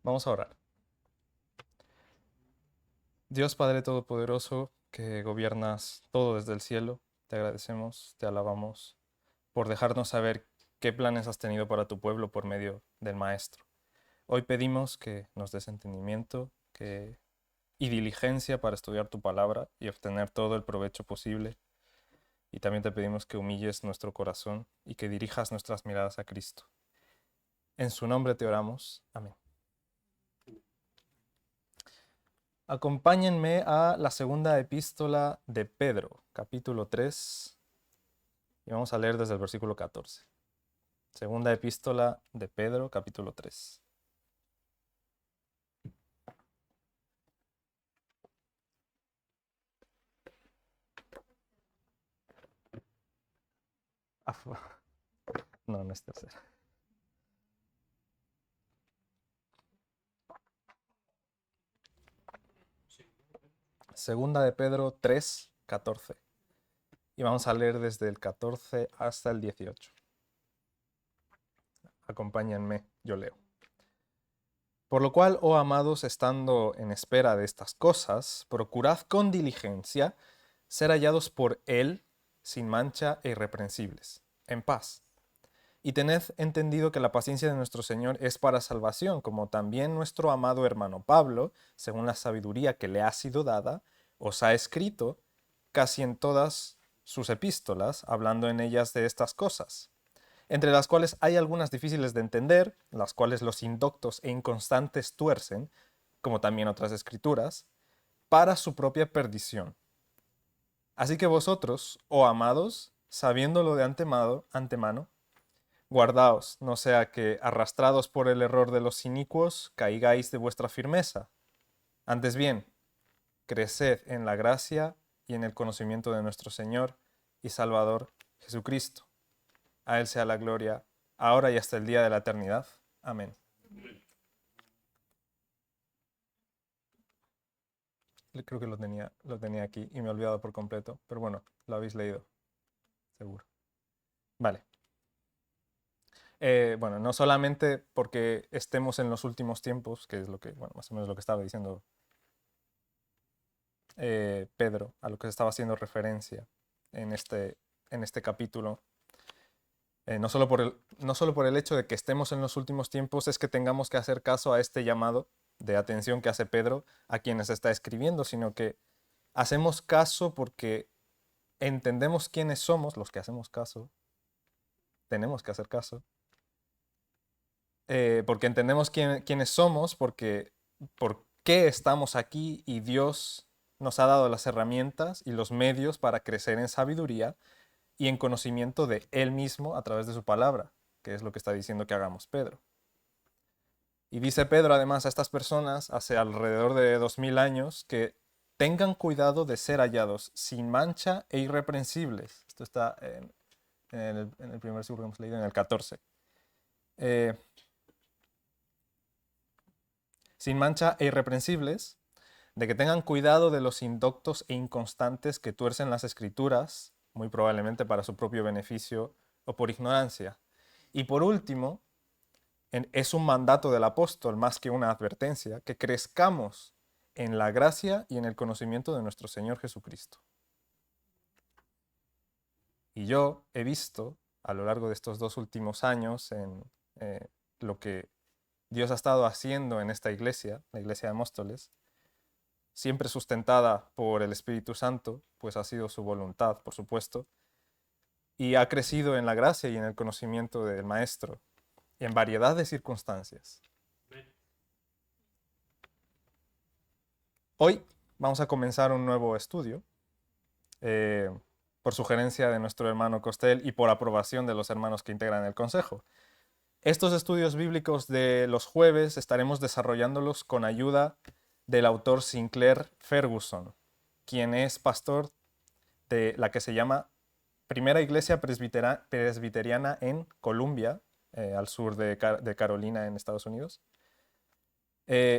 Vamos a orar. Dios Padre Todopoderoso, que gobiernas todo desde el cielo, te agradecemos, te alabamos por dejarnos saber qué planes has tenido para tu pueblo por medio del Maestro. Hoy pedimos que nos des entendimiento y diligencia para estudiar tu palabra y obtener todo el provecho posible. Y también te pedimos que humilles nuestro corazón y que dirijas nuestras miradas a Cristo. En su nombre te oramos. Amén. Acompáñenme a la segunda epístola de Pedro, capítulo 3, y vamos a leer desde el versículo 14. Segunda epístola de Pedro, capítulo 3. No, no es tercera. Segunda de Pedro 3, 14. Y vamos a leer desde el 14 hasta el 18. Acompáñenme, yo leo. Por lo cual, oh amados, estando en espera de estas cosas, procurad con diligencia ser hallados por Él sin mancha e irreprensibles, en paz. Y tened entendido que la paciencia de nuestro Señor es para salvación, como también nuestro amado hermano Pablo, según la sabiduría que le ha sido dada, os ha escrito casi en todas sus epístolas, hablando en ellas de estas cosas, entre las cuales hay algunas difíciles de entender, las cuales los indoctos e inconstantes tuercen, como también otras escrituras, para su propia perdición. Así que vosotros, oh amados, sabiéndolo de antemano, guardaos, no sea que, arrastrados por el error de los inicuos, caigáis de vuestra firmeza. Antes bien, creced en la gracia y en el conocimiento de nuestro Señor y Salvador Jesucristo. A Él sea la gloria, ahora y hasta el día de la eternidad. Amén. Creo que lo tenía aquí y me he olvidado por completo, pero bueno, lo habéis leído, seguro. Vale. Bueno, no solamente porque estemos en los últimos tiempos, que es lo que, bueno, más o menos lo que estaba diciendo Pedro, a lo que se estaba haciendo referencia en este capítulo. No solo por el hecho de que estemos en los últimos tiempos es que tengamos que hacer caso a este llamado de atención que hace Pedro a quienes está escribiendo, sino que hacemos caso porque entendemos quiénes somos, los que hacemos caso, tenemos que hacer caso, porque entendemos quiénes somos, por qué estamos aquí y Dios nos ha dado las herramientas y los medios para crecer en sabiduría y en conocimiento de Él mismo a través de su palabra, que es lo que está diciendo que hagamos Pedro. Y dice Pedro además a estas personas hace alrededor de 2000 años que tengan cuidado de ser hallados sin mancha e irreprensibles. Esto está en el primer versículo que hemos leído, en el 14. Eh, sin mancha e irreprensibles, de que tengan cuidado de los indoctos e inconstantes que tuercen las escrituras, muy probablemente para su propio beneficio o por ignorancia. Y por último, es un mandato del apóstol más que una advertencia, que crezcamos en la gracia y en el conocimiento de nuestro Señor Jesucristo. Y yo he visto a lo largo de estos 2 últimos años en lo que Dios ha estado haciendo en esta iglesia, la iglesia de Móstoles, siempre sustentada por el Espíritu Santo, pues ha sido su voluntad, por supuesto, y ha crecido en la gracia y en el conocimiento del Maestro, en variedad de circunstancias. Hoy vamos a comenzar un nuevo estudio, eh, por sugerencia de nuestro hermano Costel y por aprobación de los hermanos que integran el Consejo. Estos estudios bíblicos de los jueves estaremos desarrollándolos con ayuda del autor Sinclair Ferguson, quien es pastor de la que se llama Primera Iglesia Presbiteriana en Columbia, al sur de Carolina, en Estados Unidos.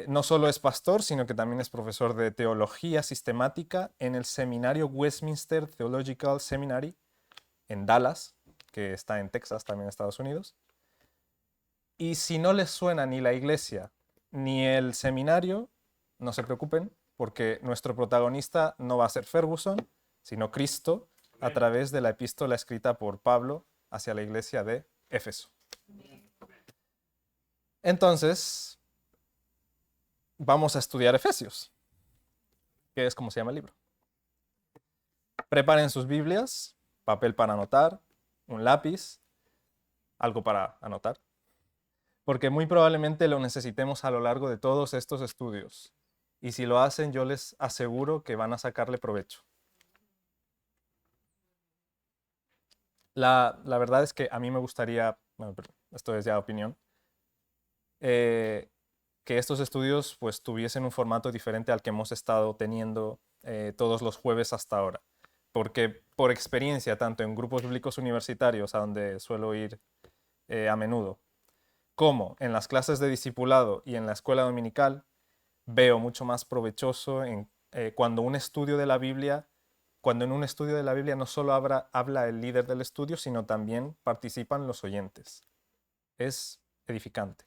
No solo es pastor, sino que también es profesor de teología sistemática en el seminario Westminster Theological Seminary en Dallas, que está en Texas, también en Estados Unidos. Y si no les suena ni la iglesia ni el seminario, no se preocupen, porque nuestro protagonista no va a ser Ferguson, sino Cristo, a través de la epístola escrita por Pablo hacia la iglesia de Éfeso. Entonces, vamos a estudiar Efesios, que es como se llama el libro. Preparen sus Biblias, papel para anotar, un lápiz, algo para anotar, porque muy probablemente lo necesitemos a lo largo de todos estos estudios. Y si lo hacen, yo les aseguro que van a sacarle provecho. La verdad es que a mí me gustaría, bueno, pero esto es ya opinión, que estos estudios pues tuviesen un formato diferente al que hemos estado teniendo todos los jueves hasta ahora. Porque por experiencia, tanto en grupos bíblicos universitarios, a donde suelo ir a menudo, como en las clases de discipulado y en la escuela dominical, veo mucho más provechoso cuando un estudio de la Biblia, cuando en un estudio de la Biblia no solo habla el líder del estudio, sino también participan los oyentes. Es edificante.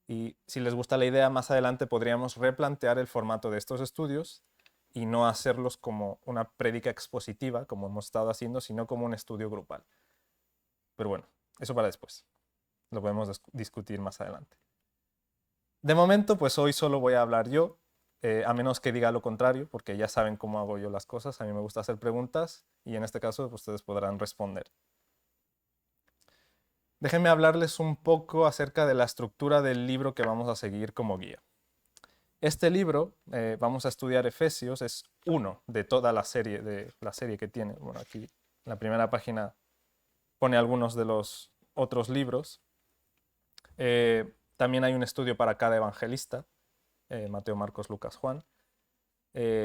Y si les gusta la idea, más adelante podríamos replantear el formato de estos estudios y no hacerlos como una prédica expositiva, como hemos estado haciendo, sino como un estudio grupal. Pero bueno, eso para después. Lo podemos discutir más adelante. De momento, pues hoy solo voy a hablar yo, a menos que diga lo contrario, porque ya saben cómo hago yo las cosas. A mí me gusta hacer preguntas y en este caso pues, ustedes podrán responder. Déjenme hablarles un poco acerca de la estructura del libro que vamos a seguir como guía. Este libro, vamos a estudiar Efesios, es uno de toda la serie que tiene. Bueno, aquí en la primera página pone algunos de los otros libros. También hay un estudio para cada evangelista, Mateo, Marcos, Lucas, Juan.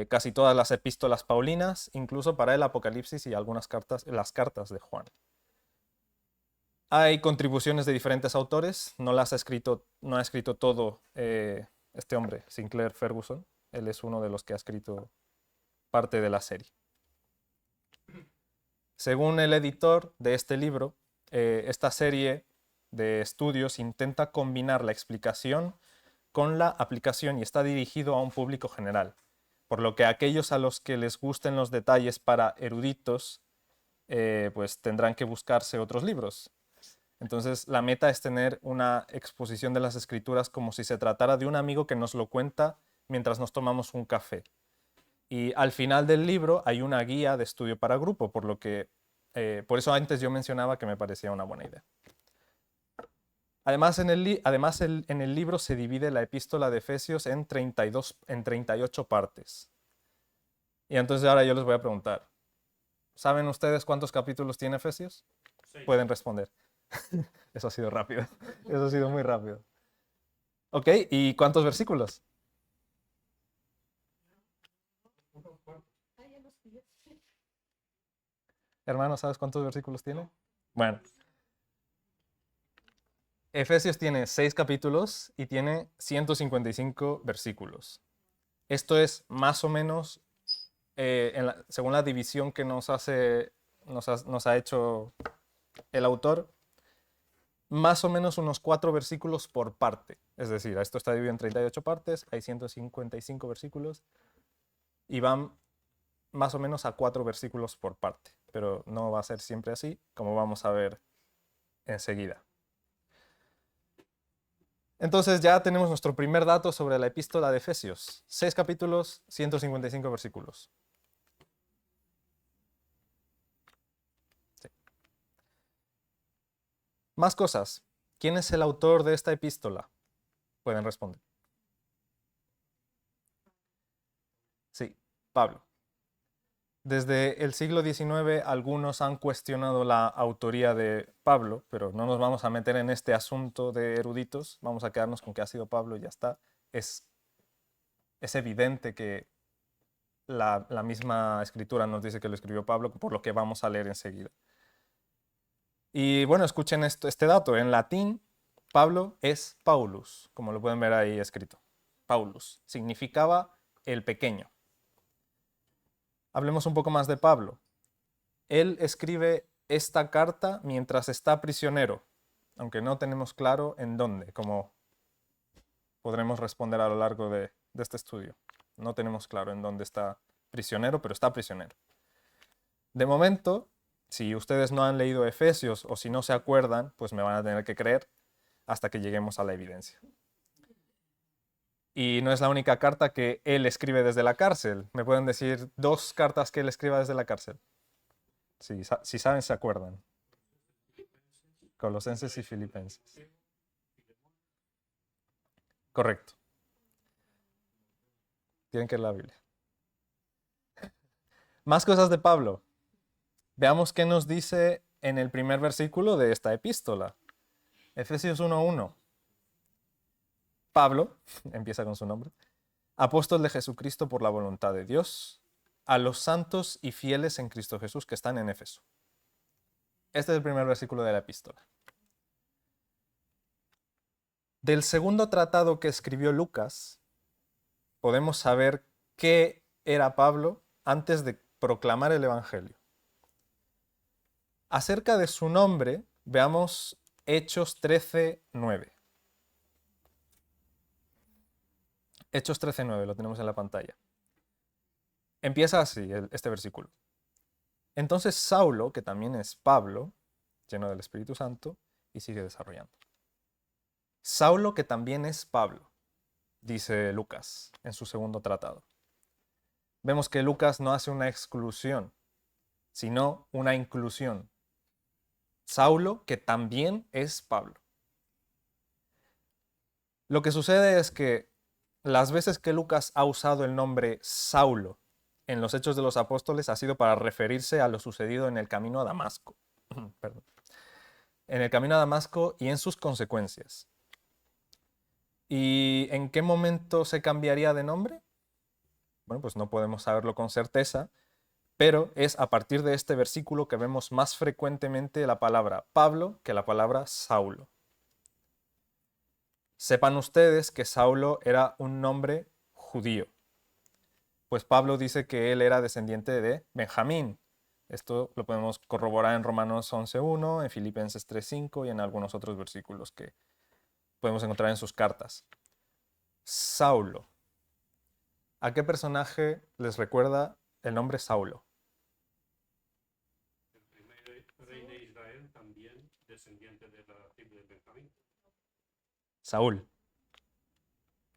Casi todas las epístolas paulinas, incluso para el Apocalipsis y algunas cartas, las cartas de Juan. Hay contribuciones de diferentes autores, no ha escrito todo este hombre, Sinclair Ferguson. Él es uno de los que ha escrito parte de la serie. Según el editor de este libro, esta serie de estudios intenta combinar la explicación con la aplicación y está dirigido a un público general, por lo que aquellos a los que les gusten los detalles para eruditos, pues tendrán que buscarse otros libros. Entonces, la meta es tener una exposición de las escrituras como si se tratara de un amigo que nos lo cuenta mientras nos tomamos un café. Y al final del libro hay una guía de estudio para grupo, por eso antes yo mencionaba que me parecía una buena idea. Además, en el libro se divide la epístola de Efesios en 38 partes. Y entonces ahora yo les voy a preguntar, ¿saben ustedes cuántos capítulos tiene Efesios? Sí. Pueden responder. Eso ha sido rápido. Eso ha sido muy rápido. Ok, ¿y cuántos versículos? Hermano, ¿sabes cuántos versículos tiene? Bueno. Efesios tiene 6 capítulos y tiene 155 versículos. Esto es más o menos, según la división que nos ha hecho el autor, más o menos unos 4 versículos por parte. Es decir, esto está dividido en 38 partes, hay 155 versículos y van más o menos a 4 versículos por parte. Pero no va a ser siempre así, como vamos a ver enseguida. Entonces ya tenemos nuestro primer dato sobre la epístola de Efesios. 6 capítulos, 155 versículos. Sí. Más cosas. ¿Quién es el autor de esta epístola? Pueden responder. Sí, Pablo. Desde el siglo XIX algunos han cuestionado la autoría de Pablo, pero no nos vamos a meter en este asunto de eruditos, vamos a quedarnos con que ha sido Pablo y ya está. Es evidente que la misma escritura nos dice que lo escribió Pablo, por lo que vamos a leer enseguida. Y bueno, escuchen este dato. En latín, Pablo es Paulus, como lo pueden ver ahí escrito. Paulus significaba el pequeño. Hablemos un poco más de Pablo. Él escribe esta carta mientras está prisionero, aunque no tenemos claro en dónde, como podremos responder a lo largo de este estudio. No tenemos claro en dónde está prisionero, pero está prisionero. De momento, si ustedes no han leído Efesios o si no se acuerdan, pues me van a tener que creer hasta que lleguemos a la evidencia. Y no es la única carta que él escribe desde la cárcel. ¿Me pueden decir 2 cartas que él escriba desde la cárcel? Si saben, se acuerdan. Colosenses y Filipenses. Correcto. Tienen que leer la Biblia. Más cosas de Pablo. Veamos qué nos dice en el primer versículo de esta epístola. Efesios 1:1. Pablo, empieza con su nombre, apóstol de Jesucristo por la voluntad de Dios, a los santos y fieles en Cristo Jesús que están en Éfeso. Este es el primer versículo de la epístola. Del segundo tratado que escribió Lucas, podemos saber qué era Pablo antes de proclamar el Evangelio. Acerca de su nombre, veamos Hechos 13:9. Hechos 13:9, lo tenemos en la pantalla. Empieza así este versículo. Entonces Saulo, que también es Pablo, lleno del Espíritu Santo, y sigue desarrollando. Saulo, que también es Pablo, dice Lucas en su segundo tratado. Vemos que Lucas no hace una exclusión, sino una inclusión. Saulo, que también es Pablo. Lo que sucede es que las veces que Lucas ha usado el nombre Saulo en los Hechos de los Apóstoles ha sido para referirse a lo sucedido en el camino a Damasco. Perdón. En el camino a Damasco y en sus consecuencias. ¿Y en qué momento se cambiaría de nombre? Bueno, pues no podemos saberlo con certeza, pero es a partir de este versículo que vemos más frecuentemente la palabra Pablo que la palabra Saulo. Sepan ustedes que Saulo era un nombre judío, pues Pablo dice que él era descendiente de Benjamín. Esto lo podemos corroborar en Romanos 11:1, en Filipenses 3:5 y en algunos otros versículos que podemos encontrar en sus cartas. Saulo. ¿A qué personaje les recuerda el nombre Saulo? El primer rey de Israel, también descendiente de la tribu de Benjamín. Saúl.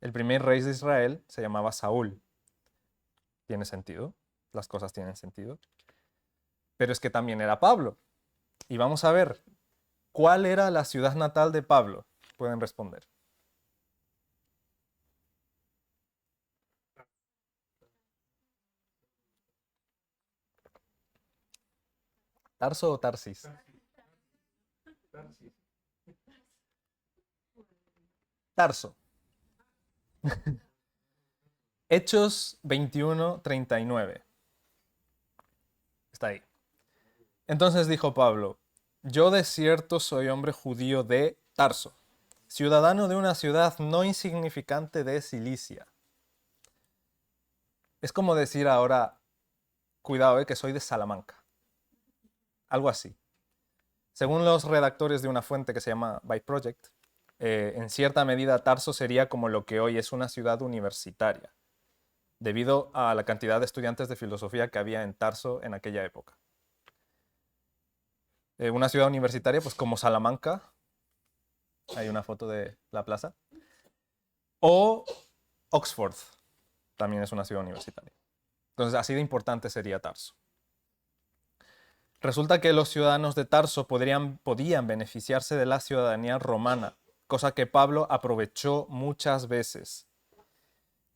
El primer rey de Israel se llamaba Saúl. Tiene sentido, las cosas tienen sentido. Pero es que también era Pablo. Y vamos a ver, ¿cuál era la ciudad natal de Pablo? Pueden responder. ¿Tarso o Tarsis? Tarso. Hechos 21:39. Está ahí. Entonces dijo Pablo, yo de cierto soy hombre judío de Tarso, ciudadano de una ciudad no insignificante de Cilicia. Es como decir ahora, cuidado, que soy de Salamanca. Algo así. Según los redactores de una fuente que se llama By Project, en cierta medida Tarso sería como lo que hoy es una ciudad universitaria, debido a la cantidad de estudiantes de filosofía que había en Tarso en aquella época. Una ciudad universitaria, pues como Salamanca, hay una foto de la plaza, o Oxford, también es una ciudad universitaria. Entonces, así de importante sería Tarso. Resulta que los ciudadanos de Tarso podían beneficiarse de la ciudadanía romana, cosa que Pablo aprovechó muchas veces,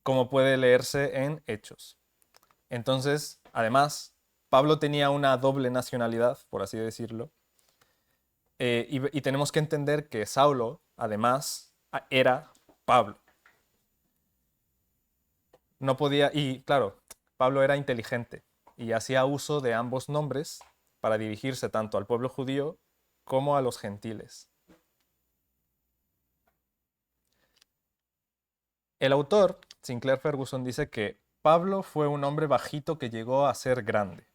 como puede leerse en Hechos. Entonces, además, Pablo tenía una doble nacionalidad, por así decirlo, y tenemos que entender que Saulo, además, era Pablo. No podía, y claro, Pablo era inteligente y hacía uso de ambos nombres para dirigirse tanto al pueblo judío como a los gentiles. El autor, Sinclair Ferguson, dice que Pablo fue un hombre bajito que llegó a ser grande.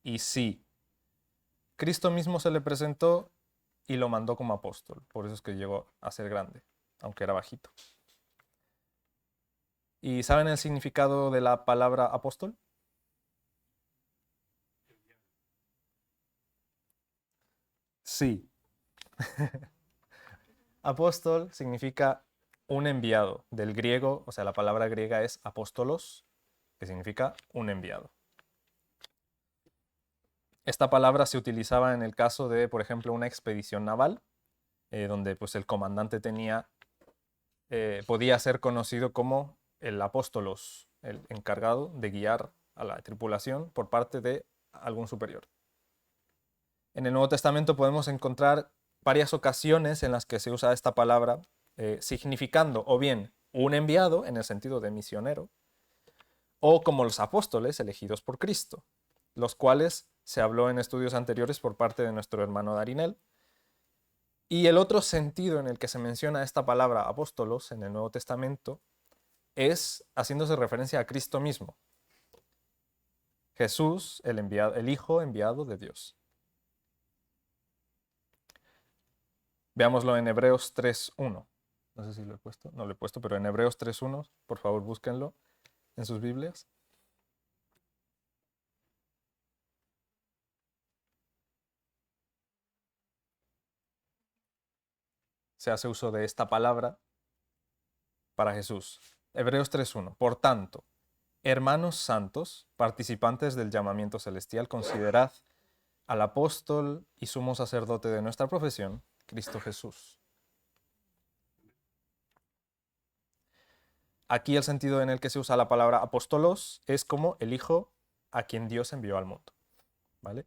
Y sí, Cristo mismo se le presentó y lo mandó como apóstol, por eso es que llegó a ser grande. aunque era bajito. ¿Y saben el significado de la palabra apóstol? Sí. Apóstol significa un enviado. Del griego, o sea, la palabra griega es apóstolos, que significa un enviado. Esta palabra se utilizaba en el caso de, por ejemplo, una expedición naval, donde pues, el comandante podía ser conocido como el apóstolos, el encargado de guiar a la tripulación por parte de algún superior. En el Nuevo Testamento podemos encontrar varias ocasiones en las que se usa esta palabra significando o bien un enviado en el sentido de misionero, o como los apóstoles elegidos por Cristo, los cuales se habló en estudios anteriores por parte de nuestro hermano Darinel. Y el otro sentido en el que se menciona esta palabra apóstolos en el Nuevo Testamento es haciéndose referencia a Cristo mismo. Jesús, el Hijo enviado de Dios. Veámoslo en Hebreos 3.1. No sé si lo he puesto, no lo he puesto, pero en Hebreos 3.1, por favor búsquenlo en sus Biblias. Se hace uso de esta palabra para Jesús. Hebreos 3.1. Por tanto, hermanos santos, participantes del llamamiento celestial, considerad al apóstol y sumo sacerdote de nuestra profesión, Cristo Jesús. Aquí el sentido en el que se usa la palabra apóstolos es como el Hijo a quien Dios envió al mundo. ¿Vale?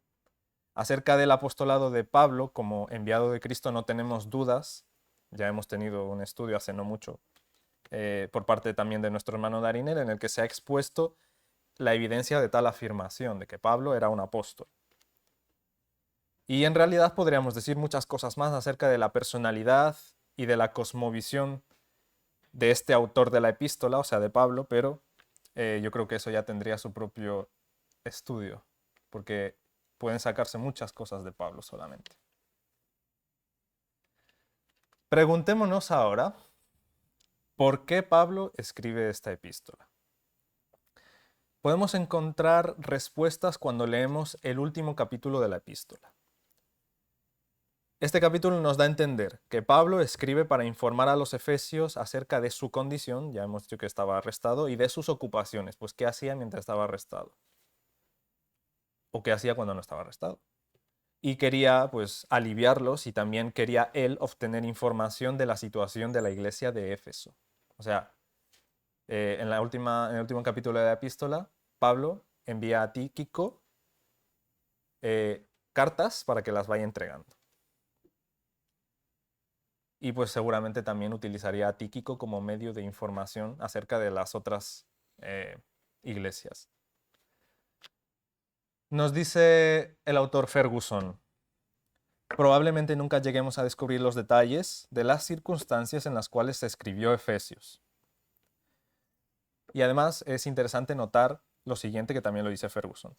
Acerca del apostolado de Pablo como enviado de Cristo no tenemos dudas. Ya hemos tenido un estudio hace no mucho por parte también de nuestro hermano Darinel en el que se ha expuesto la evidencia de tal afirmación, de que Pablo era un apóstol. Y en realidad podríamos decir muchas cosas más acerca de la personalidad y de la cosmovisión de este autor de la epístola, o sea, de Pablo, pero yo creo que eso ya tendría su propio estudio, porque pueden sacarse muchas cosas de Pablo solamente. Preguntémonos ahora, ¿por qué Pablo escribe esta epístola? Podemos encontrar respuestas cuando leemos el último capítulo de la epístola. Este capítulo nos da a entender que Pablo escribe para informar a los efesios acerca de su condición, ya hemos dicho que estaba arrestado, y de sus ocupaciones, pues qué hacía mientras estaba arrestado, o qué hacía cuando no estaba arrestado. Y quería pues aliviarlos y también quería él obtener información de la situación de la iglesia de Éfeso. O sea, en el último capítulo de la epístola, Pablo envía a Tíquico cartas para que las vaya entregando. Y pues seguramente también utilizaría a Tíquico como medio de información acerca de las otras iglesias. Nos dice el autor Ferguson: probablemente nunca lleguemos a descubrir los detalles de las circunstancias en las cuales se escribió Efesios. Y además es interesante notar lo siguiente, que también lo dice Ferguson.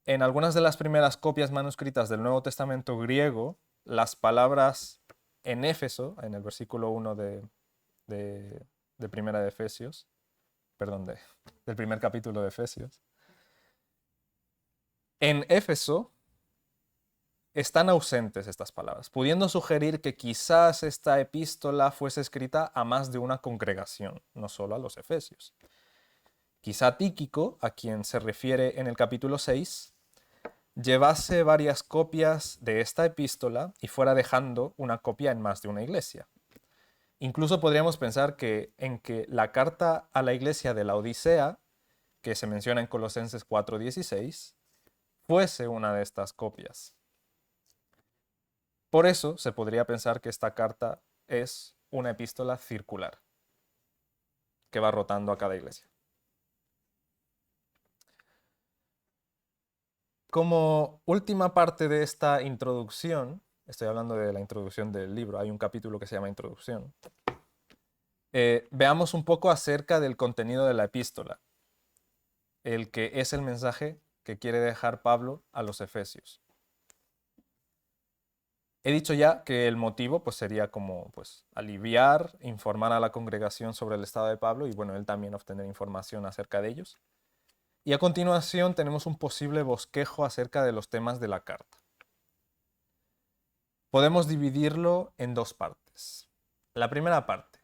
En algunas de las primeras copias manuscritas del Nuevo Testamento griego, las palabras en Éfeso, en el versículo 1 de primera de Efesios, perdón, del primer capítulo de Efesios, en Éfeso están ausentes estas palabras, pudiendo sugerir que quizás esta epístola fuese escrita a más de una congregación, no solo a los efesios. Quizá Tíquico, a quien se refiere en el capítulo 6, llevase varias copias de esta epístola y fuera dejando una copia en más de una iglesia. Incluso podríamos pensar en que la carta a la iglesia de la Odisea, que se menciona en Colosenses 4:16, fuese una de estas copias. Por eso se podría pensar que esta carta es una epístola circular, que va rotando a cada iglesia. Como última parte de esta introducción, estoy hablando de la introducción del libro, hay un capítulo que se llama Introducción, veamos un poco acerca del contenido de la epístola, el que es el mensaje que quiere dejar Pablo a los efesios. He dicho ya que el motivo pues, sería como pues, aliviar, informar a la congregación sobre el estado de Pablo y bueno, él también obtener información acerca de ellos. Y a continuación tenemos un posible bosquejo acerca de los temas de la carta. Podemos dividirlo en dos partes. La primera parte.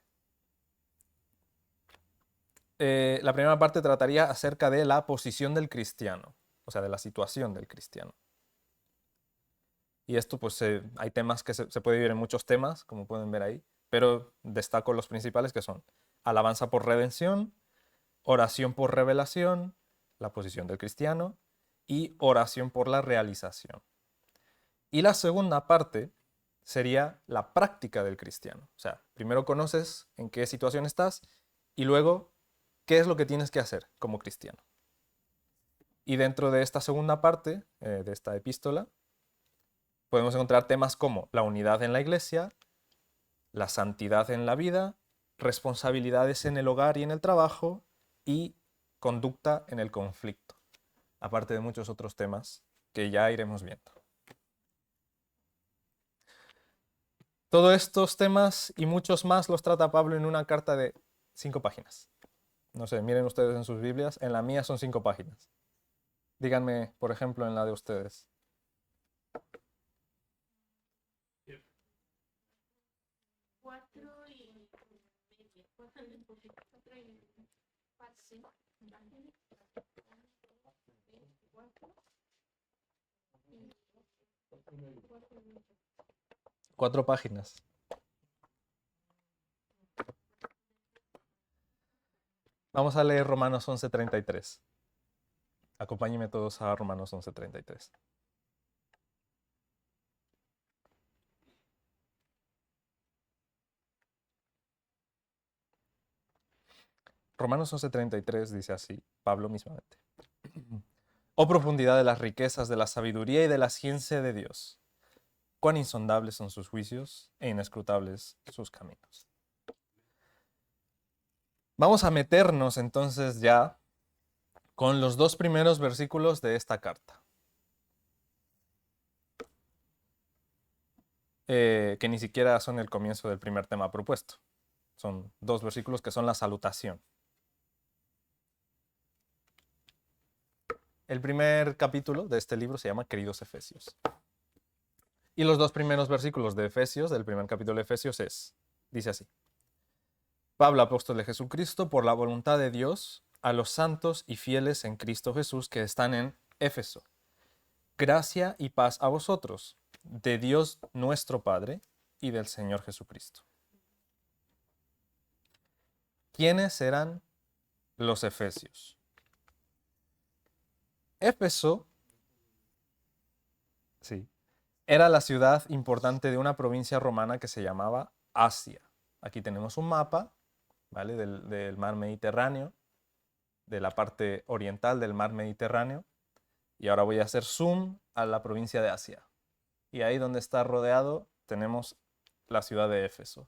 La primera parte trataría acerca de la posición del cristiano, o sea, de la situación del cristiano. Y esto, pues, hay temas que se puede dividir en muchos temas, como pueden ver ahí, pero destaco los principales que son alabanza por redención, oración por revelación, la posición del cristiano, y oración por la realización. Y la segunda parte sería la práctica del cristiano. O sea, primero conoces en qué situación estás y luego qué es lo que tienes que hacer como cristiano. Y dentro de esta segunda parte, de esta epístola, podemos encontrar temas como la unidad en la iglesia, la santidad en la vida, responsabilidades en el hogar y en el trabajo y conducta en el conflicto, aparte de muchos otros temas que ya iremos viendo. Todos estos temas y muchos más los trata Pablo en una carta de 5 páginas. No sé, miren ustedes en sus Biblias, en la mía son 5 páginas. Díganme, por ejemplo, en la de ustedes. Cuatro páginas. Vamos a leer Romanos 11:33. Acompáñenme todos a Romanos 11:33. Romanos 11:33 dice así, Pablo mismamente. Oh profundidad de las riquezas, de la sabiduría y de la ciencia de Dios. Cuán insondables son sus juicios e inescrutables sus caminos. Vamos a meternos entonces ya con los dos primeros versículos de esta carta. Que ni siquiera son el comienzo del primer tema propuesto. Son dos versículos que son la salutación. El primer capítulo de este libro se llama Queridos Efesios. Y los dos primeros versículos de Efesios, del primer capítulo de Efesios, dice así. Pablo, apóstol de Jesucristo, por la voluntad de Dios, a los santos y fieles en Cristo Jesús que están en Éfeso. Gracia y paz a vosotros, de Dios nuestro Padre y del Señor Jesucristo. ¿Quiénes eran los efesios? Éfeso, sí, era la ciudad importante de una provincia romana que se llamaba Asia. Aquí tenemos un mapa, ¿vale? Del mar Mediterráneo, de la parte oriental del mar Mediterráneo. Y ahora voy a hacer zoom a la provincia de Asia. Y ahí donde está rodeado tenemos la ciudad de Éfeso.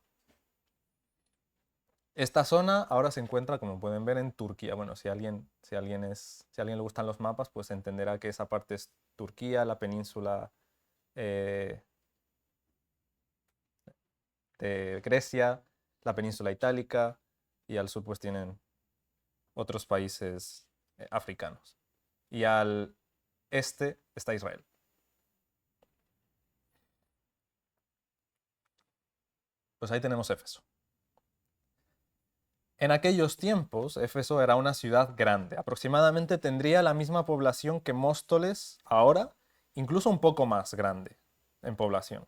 Esta zona ahora se encuentra, como pueden ver, en Turquía. Bueno, si a alguien le gustan los mapas, pues entenderá que esa parte es Turquía, la península de Grecia, la península itálica y al sur pues tienen otros países africanos. Y al este está Israel. Pues ahí tenemos Éfeso. En aquellos tiempos, Éfeso era una ciudad grande. Aproximadamente tendría la misma población que Móstoles ahora, incluso un poco más grande en población.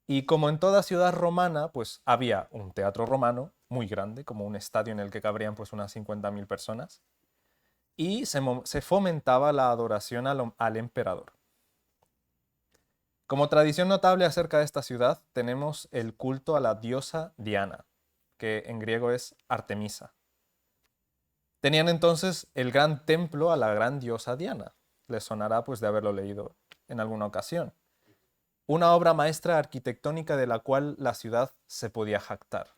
Y como en toda ciudad romana, pues había un teatro romano muy grande, como un estadio en el que cabrían pues unas 50.000 personas. Y se fomentaba la adoración al emperador. Como tradición notable acerca de esta ciudad, tenemos el culto a la diosa Diana, que en griego es Artemisa. Tenían entonces el gran templo a la gran diosa Diana. Les sonará pues de haberlo leído en alguna ocasión. Una obra maestra arquitectónica de la cual la ciudad se podía jactar.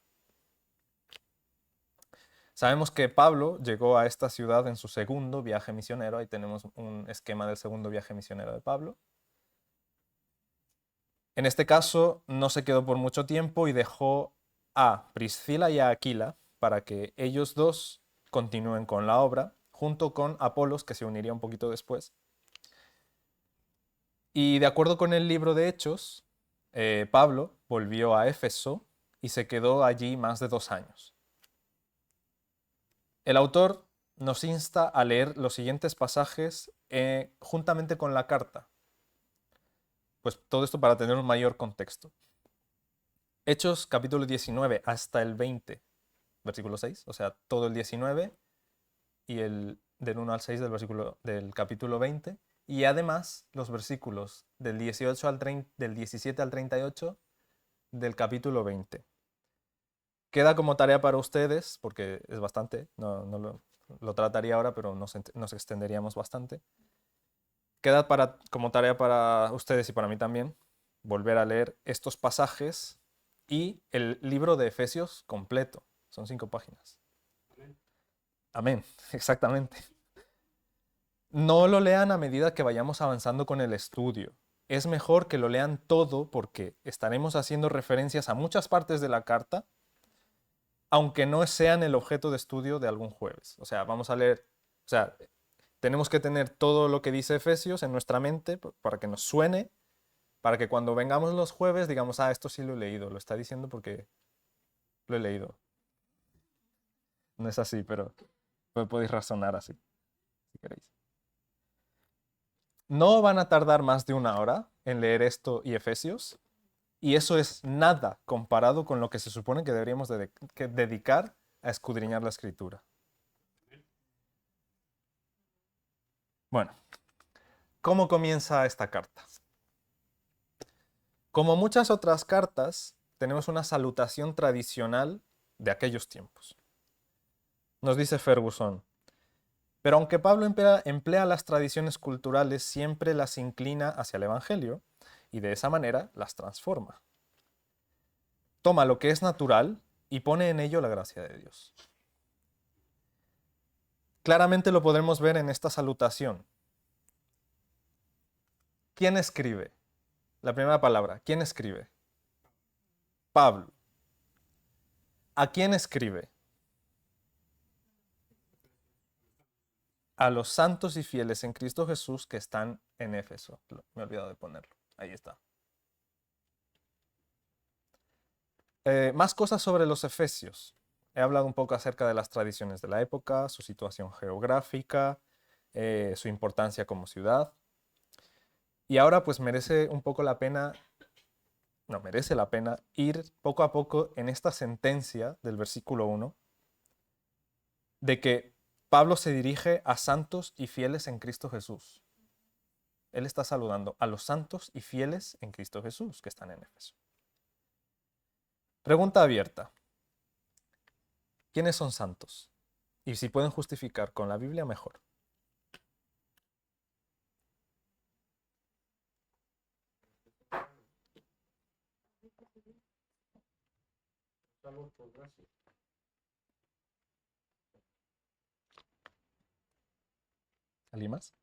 Sabemos que Pablo llegó a esta ciudad en su segundo viaje misionero. Ahí tenemos un esquema del segundo viaje misionero de Pablo. En este caso no se quedó por mucho tiempo y dejó a Priscila y a Aquila para que ellos dos continúen con la obra, junto con Apolos, que se uniría un poquito después. Y de acuerdo con el libro de Hechos, Pablo volvió a Éfeso y se quedó allí más de 2 años. El autor nos insta a leer los siguientes pasajes juntamente con la carta. Pues todo esto para tener un mayor contexto. Hechos capítulo 19 hasta el 20, versículo 6, o sea, todo el 19 y el del 1 al 6 del capítulo 20, y además los versículos del 18 al 30, del 17 al 38 del capítulo 20. Queda como tarea para ustedes, porque es bastante, no lo trataría ahora, pero nos extenderíamos bastante. Queda como tarea para ustedes y para mí también volver a leer estos pasajes y el libro de Efesios completo. Son 5 páginas. Amén. Amén, exactamente. No lo lean a medida que vayamos avanzando con el estudio. Es mejor que lo lean todo porque estaremos haciendo referencias a muchas partes de la carta, aunque no sean el objeto de estudio de algún jueves. O sea, vamos a leer, o sea, tenemos que tener todo lo que dice Efesios en nuestra mente para que nos suene, para que cuando vengamos los jueves digamos, esto sí lo he leído, lo está diciendo porque lo he leído. No es así, pero podéis razonar así, si queréis. No van a tardar más de 1 hora en leer esto y Efesios, y eso es nada comparado con lo que se supone que deberíamos dedicar a escudriñar la escritura. Bueno, ¿cómo comienza esta carta? Como muchas otras cartas, tenemos una salutación tradicional de aquellos tiempos. Nos dice Ferguson, pero aunque Pablo emplea las tradiciones culturales, siempre las inclina hacia el Evangelio y de esa manera las transforma. Toma lo que es natural y pone en ello la gracia de Dios. Claramente lo podremos ver en esta salutación. ¿Quién escribe? La primera palabra, ¿quién escribe? Pablo. ¿A quién escribe? A los santos y fieles en Cristo Jesús que están en Éfeso. Me he olvidado de ponerlo. Ahí está. Más cosas sobre los efesios. He hablado un poco acerca de las tradiciones de la época, su situación geográfica, su importancia como ciudad. Y ahora pues merece la pena ir poco a poco en esta sentencia del versículo 1 de que Pablo se dirige a santos y fieles en Cristo Jesús. Él está saludando a los santos y fieles en Cristo Jesús que están en Éfeso. Pregunta abierta. ¿Quiénes son santos? Y si pueden justificar con la Biblia, mejor. Salvos por gracia. ¿Alguien más?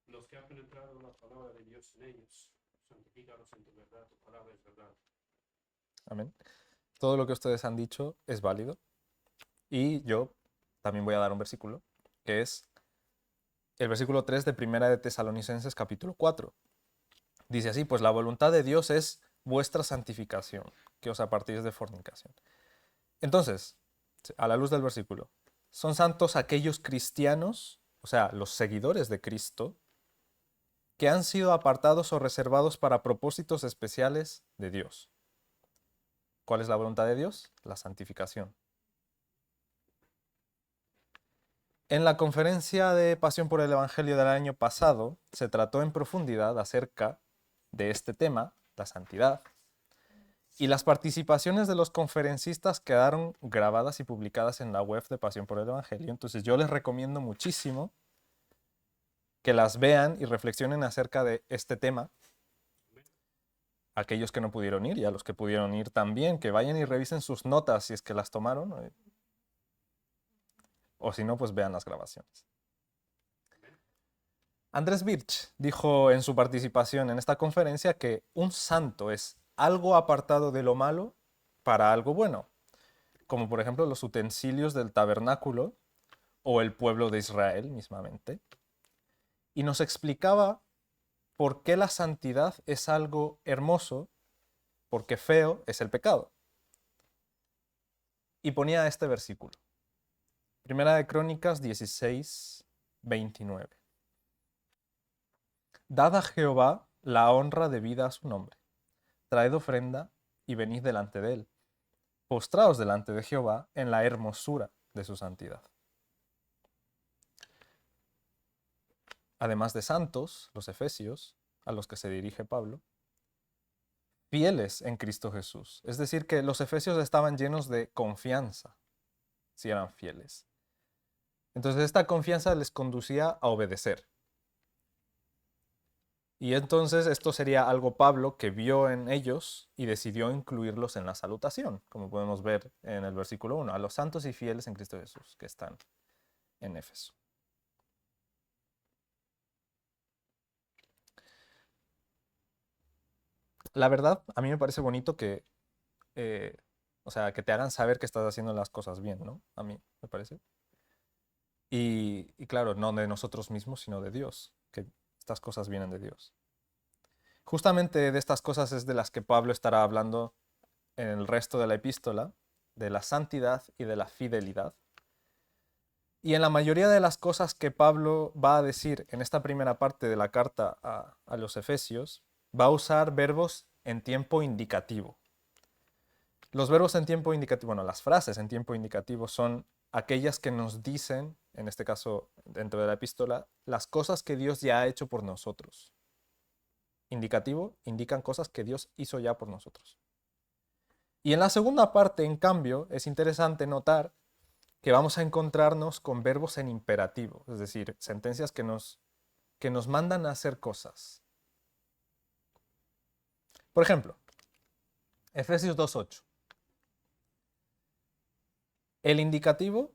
Los que han penetrado la palabra de Dios en ellos, santifícalos en tu verdad, tu palabra es verdad. Amén. Todo lo que ustedes han dicho es válido. Y yo también voy a dar un versículo, que es el versículo 3 de Primera de Tesalonicenses capítulo 4. Dice así, pues la voluntad de Dios es vuestra santificación, que os apartéis de fornicación. Entonces, a la luz del versículo, ¿son santos aquellos cristianos, o sea, los seguidores de Cristo, que han sido apartados o reservados para propósitos especiales de Dios? ¿Cuál es la voluntad de Dios? La santificación. En la conferencia de Pasión por el Evangelio del año pasado se trató en profundidad acerca de este tema, la santidad, y las participaciones de los conferencistas quedaron grabadas y publicadas en la web de Pasión por el Evangelio. Entonces yo les recomiendo muchísimo que las vean y reflexionen acerca de este tema. Aquellos que no pudieron ir y a los que pudieron ir también, que vayan y revisen sus notas si es que las tomaron. O si no, pues vean las grabaciones. Andrés Birch dijo en su participación en esta conferencia que un santo es algo apartado de lo malo para algo bueno, como por ejemplo los utensilios del tabernáculo o el pueblo de Israel mismamente. Y nos explicaba por qué la santidad es algo hermoso, porque feo es el pecado. Y ponía este versículo. Primera de Crónicas 16, 29. Dad a Jehová la honra debida a su nombre. Traed ofrenda y venid delante de él. Postraos delante de Jehová en la hermosura de su santidad. Además de santos, los efesios, a los que se dirige Pablo, fieles en Cristo Jesús. Es decir, que los efesios estaban llenos de confianza, si eran fieles. Entonces esta confianza les conducía a obedecer. Y entonces esto sería algo Pablo que vio en ellos y decidió incluirlos en la salutación, como podemos ver en el versículo 1, a los santos y fieles en Cristo Jesús que están en Éfeso. La verdad, a mí me parece bonito que, o sea, que te hagan saber que estás haciendo las cosas bien, ¿no? A mí me parece. Y claro, no de nosotros mismos, sino de Dios, que estas cosas vienen de Dios. Justamente de estas cosas es de las que Pablo estará hablando en el resto de la epístola, de la santidad y de la fidelidad. Y en la mayoría de las cosas que Pablo va a decir en esta primera parte de la carta a los Efesios, va a usar verbos en tiempo indicativo. Los verbos en tiempo indicativo, bueno, las frases en tiempo indicativo son aquellas que nos dicen, en este caso dentro de la epístola, las cosas que Dios ya ha hecho por nosotros. Indicativo, indican cosas que Dios hizo ya por nosotros. Y en la segunda parte, en cambio, es interesante notar que vamos a encontrarnos con verbos en imperativo, es decir, sentencias que nos mandan a hacer cosas. Por ejemplo, Efesios 2.8. El indicativo,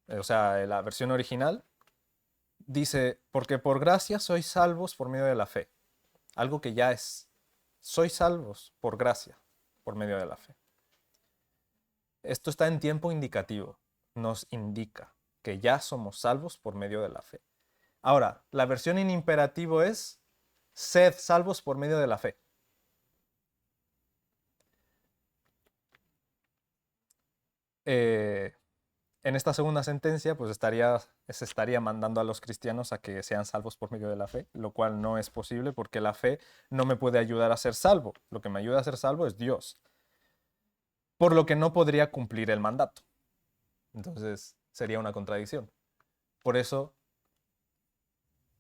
o sea, la versión original, dice, porque por gracia sois salvos por medio de la fe. Algo que ya es, sois salvos por gracia, por medio de la fe. Esto está en tiempo indicativo, nos indica que ya somos salvos por medio de la fe. Ahora, la versión en imperativo es, sed salvos por medio de la fe. En esta segunda sentencia, pues se estaría mandando a los cristianos a que sean salvos por medio de la fe, lo cual no es posible porque la fe no me puede ayudar a ser salvo. Lo que me ayuda a ser salvo es Dios. Por lo que no podría cumplir el mandato. Entonces sería una contradicción. Por eso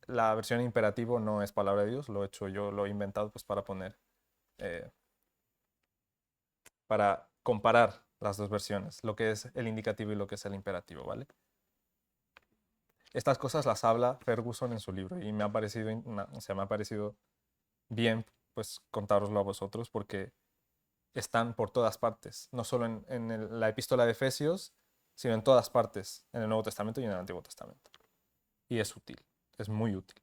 la versión imperativo no es palabra de Dios, lo he hecho yo, lo he inventado pues para poner, para comparar las dos versiones, lo que es el indicativo y lo que es el imperativo, ¿vale? Estas cosas las habla Ferguson en su libro y me ha parecido, o sea, me ha parecido bien pues contároslo a vosotros porque están por todas partes, no solo en la epístola de Efesios, sino en todas partes, en el Nuevo Testamento y en el Antiguo Testamento. Y es útil, es muy útil.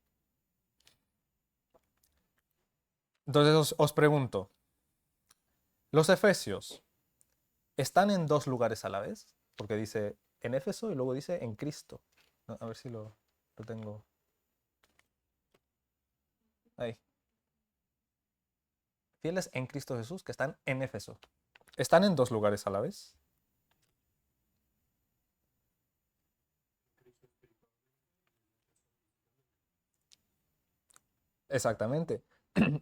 Entonces os pregunto, ¿los Efesios están en dos lugares a la vez? Porque dice en Éfeso y luego dice en Cristo. A ver si lo tengo ahí. Fieles en Cristo Jesús que están en Éfeso. ¿Están en dos lugares a la vez? Exactamente.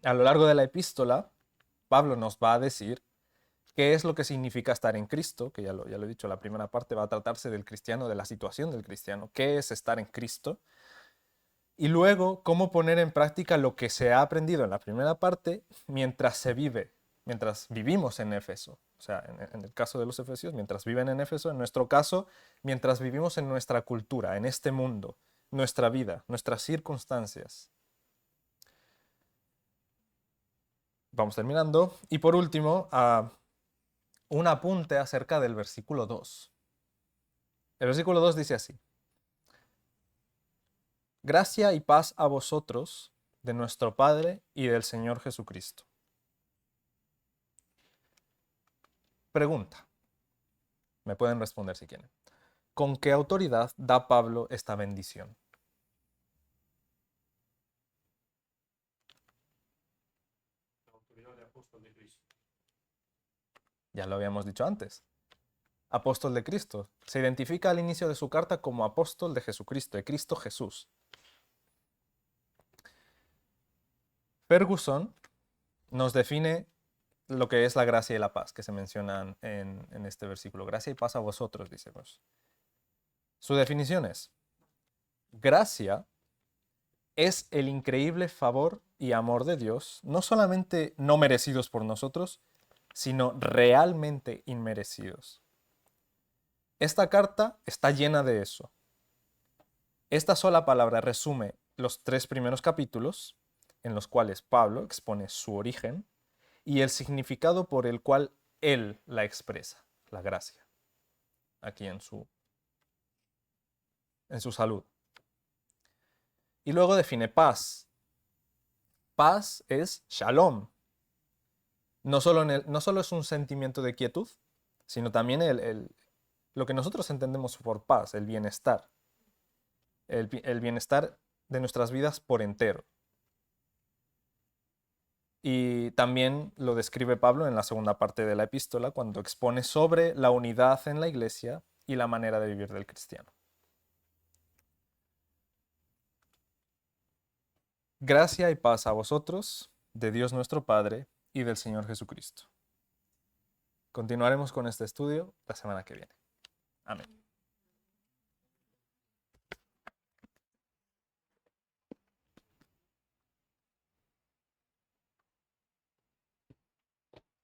A lo largo de la epístola, Pablo nos va a decir qué es lo que significa estar en Cristo, que ya lo he dicho, la primera parte va a tratarse del cristiano, de la situación del cristiano, qué es estar en Cristo, y luego cómo poner en práctica lo que se ha aprendido en la primera parte mientras se vive, mientras vivimos en Éfeso. O sea, en el caso de los efesios, mientras viven en Éfeso, en nuestro caso, mientras vivimos en nuestra cultura, en este mundo, nuestra vida, nuestras circunstancias. Vamos terminando. Y por último, un apunte acerca del versículo 2. El versículo 2 dice así. Gracia y paz a vosotros, de nuestro Padre y del Señor Jesucristo. Pregunta. Me pueden responder si quieren. ¿Con qué autoridad da Pablo esta bendición? La autoridad de apóstol de Cristo. Ya lo habíamos dicho antes. Apóstol de Cristo. Se identifica al inicio de su carta como apóstol de Jesucristo, de Cristo Jesús. Ferguson nos define lo que es la gracia y la paz que se mencionan en este versículo. Gracia y paz a vosotros, dice pues. Su definición es: gracia es el increíble favor y amor de Dios, no solamente no merecidos por nosotros, sino realmente inmerecidos. Esta carta está llena de eso. Esta sola palabra resume los 3 primeros capítulos, en los cuales Pablo expone su origen y el significado por el cual él la expresa, la gracia, aquí en su salud. Y luego define paz. Paz es shalom. No solo es un sentimiento de quietud, sino también lo que nosotros entendemos por paz, el bienestar. El bienestar de nuestras vidas por entero. Y también lo describe Pablo en la segunda parte de la epístola, cuando expone sobre la unidad en la iglesia y la manera de vivir del cristiano. Gracia y paz a vosotros, de Dios nuestro Padre y del Señor Jesucristo. Continuaremos con este estudio la semana que viene. Amén.